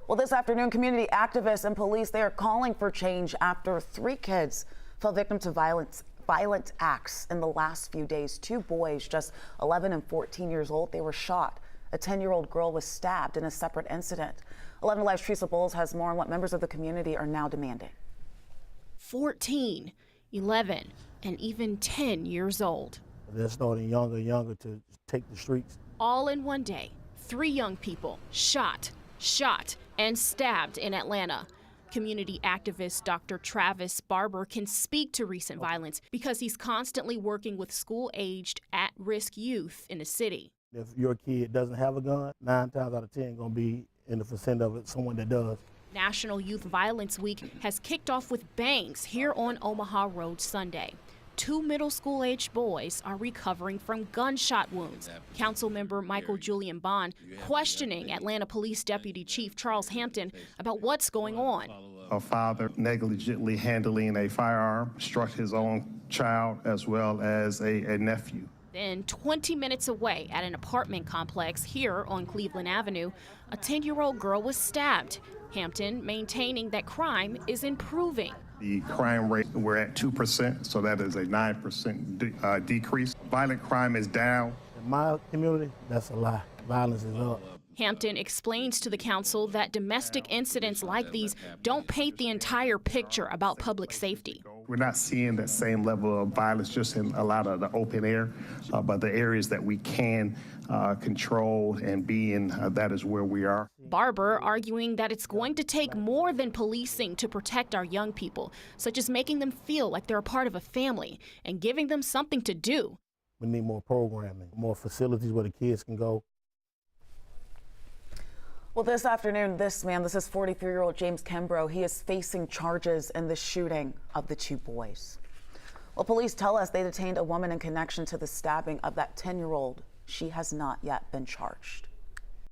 Well, this afternoon, community activists and police, they are calling for change after 3 kids fell victim to violent acts in the last few days. 2 boys, just 11 and 14 years old, they were shot. A 10-year-old girl was stabbed in a separate incident. 11 Alive's Teresa Bowles has more on what members of the community are now demanding. 14, 11, and even 10 years old. They're starting younger and younger to take the streets. All in one day, 3 young people shot, and stabbed in Atlanta. Community activist Dr. Travis Barber can speak to recent violence because he's constantly working with school-aged, at-risk youth in the city. If your kid doesn't have a gun, 9 times out of 10 going to be in the vicinity of it, someone that does. National Youth Violence Week has kicked off with bangs here on Omaha Road Sunday. 2 middle school-aged boys are recovering from gunshot wounds. Councilmember Michael Julian Bond questioning Atlanta Police Deputy Chief Charles Hampton about what's going on. A father negligently handling a firearm struck his own child as well as a nephew. Then 20 minutes away at an apartment complex here on Cleveland Avenue, a 10-year-old girl was stabbed. Hampton maintaining that crime is improving. The crime rate, we're at 2%, so that is a 9% decrease. Violent crime is down. In my community, that's a lie. Violence is up. Hampton explains to the council that domestic incidents like these don't paint the entire picture about public safety. We're not seeing that same level of violence just in a lot of the open air, but the areas that we can control and be in, that is where we are. Barber arguing that it's going to take more than policing to protect our young people, such as making them feel like they're a part of a family and giving them something to do. We need more programming, more facilities where the kids can go. Well, this afternoon, this is 43-year-old James Kimbrough. He is facing charges in the shooting of the 2 boys. Well, police tell us they detained a woman in connection to the stabbing of that 10-year-old. She has not yet been charged.